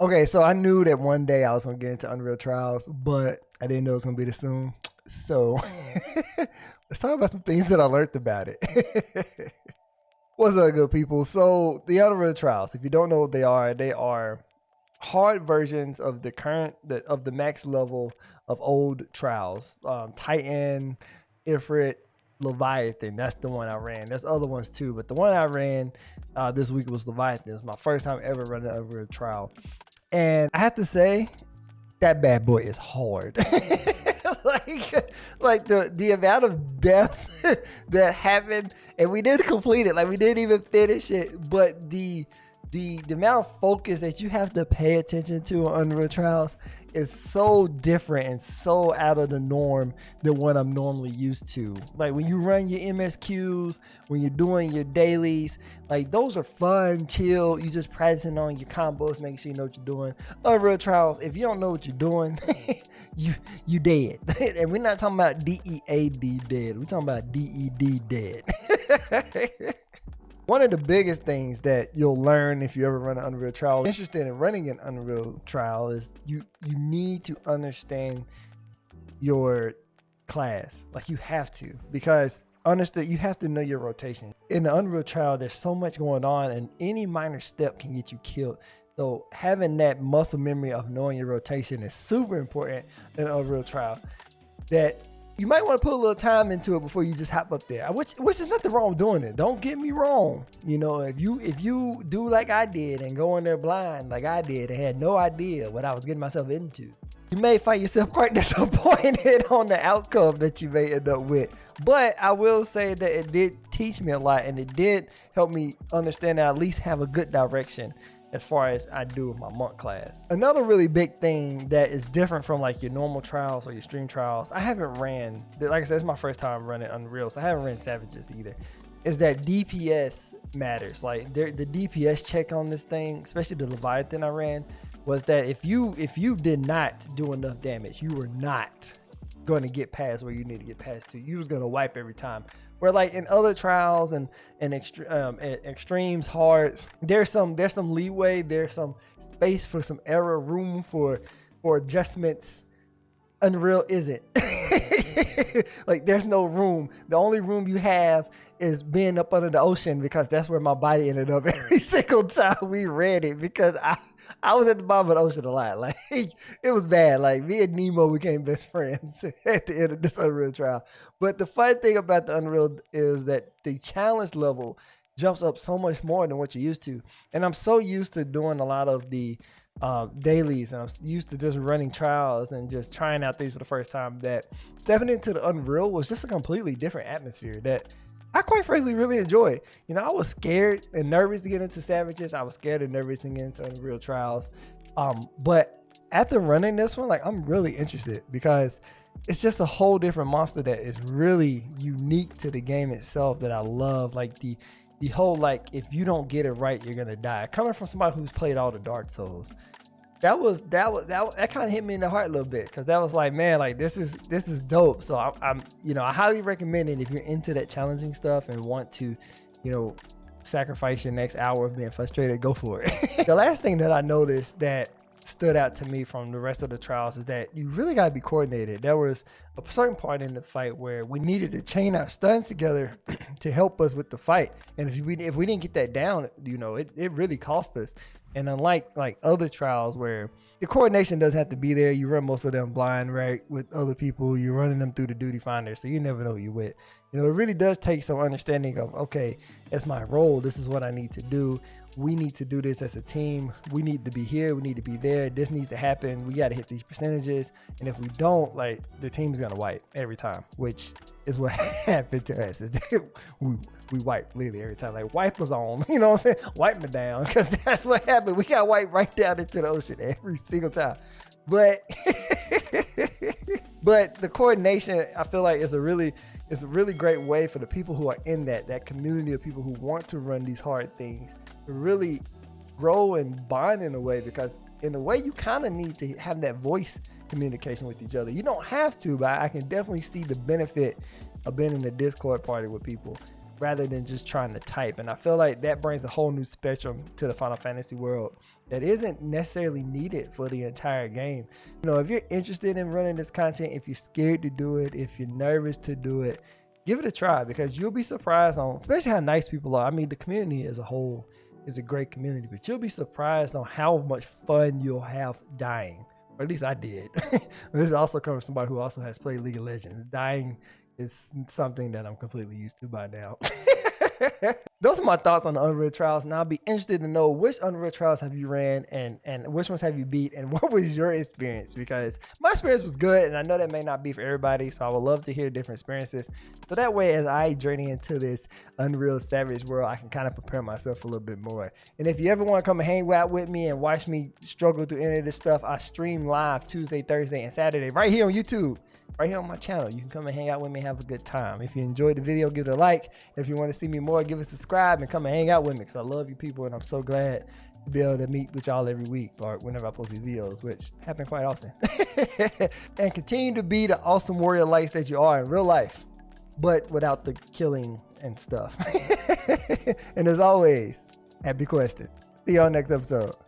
Okay, so I knew that one day I was gonna get into Unreal Trials, but I didn't know it was gonna be this soon. So let's talk about some things that I learned about it. What's up, good people? So the Unreal Trials, if you don't know what they are hard versions of the of the max level of old trials. Titan, Ifrit, Leviathan. That's the one I ran. There's other ones too, but the one I ran this week was Leviathan. It's my first time ever running an Unreal Trial. And I have to say, that bad boy is hard. like the amount of deaths that happened, and we didn't complete it. Like we didn't even finish it. But the amount of focus that you have to pay attention to on Unreal Trials is so different and so out of the norm than what I'm normally used to. Like when you run your MSQs, when you're doing your dailies, like those are fun, chill. You just practicing on your combos, making sure you know what you're doing. Unreal Trials, if you don't know what you're doing, you dead. And we're not talking about DEAD dead. We're talking about DED dead. One of the biggest things that you'll learn if you ever run an Unreal Trial, interested in running an Unreal Trial, is you need to understand your class. Like you have to, because you have to know your rotation. In the Unreal Trial, there's so much going on, and any minor step can get you killed. So having that muscle memory of knowing your rotation is super important in an Unreal Trial. That you might want to put a little time into it before you just hop up there, which is nothing wrong with doing it. Don't get me wrong. You know, if you do like I did and go in there blind like I did and had no idea what I was getting myself into, you may find yourself quite disappointed on the outcome that you may end up with. But I will say that it did teach me a lot, and it did help me understand that I at least have a good direction as far as I do with my monk class. Another really big thing that is different from like your normal trials or your stream trials, I haven't ran, like I said, it's my first time running Unreal, so I haven't ran Savages either, is that DPS matters. Like the DPS check on this thing, especially the Leviathan I ran, was that if you did not do enough damage, you were not going to get past where you need to get past to. You was going to wipe every time. Where like in other trials and extremes, hards, there's some leeway, there's some space for some error, room for adjustments. Unreal isn't. Like there's no room. The only room you have is being up under the ocean, because that's where my body ended up every single time we read it, because I was at the bottom of the ocean a lot. Like it was bad. Like me and Nemo became best friends at the end of this Unreal Trial. But the fun thing about the Unreal is that the challenge level jumps up so much more than what you're used to. And I'm so used to doing a lot of the dailies, and I'm used to just running trials and just trying out things for the first time, that stepping into the Unreal was just a completely different atmosphere that I quite frankly really enjoy. You know, I was scared and nervous to get into Savages. I was scared and nervous to get into Unreal Trials. But after running this one, like I'm really interested, because it's just a whole different monster that is really unique to the game itself that I love. Like the whole, like, if you don't get it right, you're gonna die. Coming from somebody who's played all the Dark Souls, that kind of hit me in the heart a little bit, because that was like, man, like this is dope. So I'm you know, I highly recommend it if you're into that challenging stuff and want to, you know, sacrifice your next hour of being frustrated, go for it. The last thing that I noticed that stood out to me from the rest of the trials is that you really got to be coordinated. There was a certain part in the fight where we needed to chain our stuns together to help us with the fight, and if we didn't get that down, you know, it really cost us. And unlike like other trials where the coordination doesn't have to be there, you run most of them blind, right, with other people, you're running them through the duty finder, so you never know who you're with. You know, it really does take some understanding of, okay, it's my role, this is what I need to do, we need to do this as a team, we need to be here, we need to be there, this needs to happen, we got to hit these percentages, and if we don't, like, the team's gonna wipe every time, which is what happened to us. Is we wipe literally every time. Like, wipe us on, you know what I'm saying? Wipe me down, because that's what happened. We got wiped right down into the ocean every single time. But the coordination, I feel like, is a really great way for the people who are in that community of people who want to run these hard things to really grow and bond in a way, because in a way you kind of need to have that voice communication with each other. You don't have to, but I can definitely see the benefit of being in a Discord party with people. rather than just trying to type. And I feel like that brings a whole new spectrum to the Final Fantasy world that isn't necessarily needed for the entire game. You know, if you're interested in running this content, if you're scared to do it, if you're nervous to do it, give it a try, because you'll be surprised on, especially how nice people are. I mean, the community as a whole is a great community, but you'll be surprised on how much fun you'll have dying. Or at least I did. This also comes from somebody who also has played League of Legends. Dying is something that I'm completely used to by now. Those are my thoughts on the Unreal Trials. Now I'll be interested to know which Unreal Trials have you ran and which ones have you beat, and what was your experience, because my experience was good and I know that may not be for everybody, so I would love to hear different experiences. So that way, as I journey into this Unreal Savage world, I can kind of prepare myself a little bit more. And if you ever want to come and hang out with me and watch me struggle through any of this stuff, I stream live Tuesday, Thursday, and Saturday right here on YouTube. Right here on my channel. You can come and hang out with me and have a good time. If you enjoyed the video, give it a like. If you want to see me more, give it a subscribe and come and hang out with me, because I love you people and I'm so glad to be able to meet with y'all every week or whenever I post these videos, which happen quite often. And continue to be the awesome warrior lights that you are in real life, but without the killing and stuff. And as always, happy questing. See y'all next episode.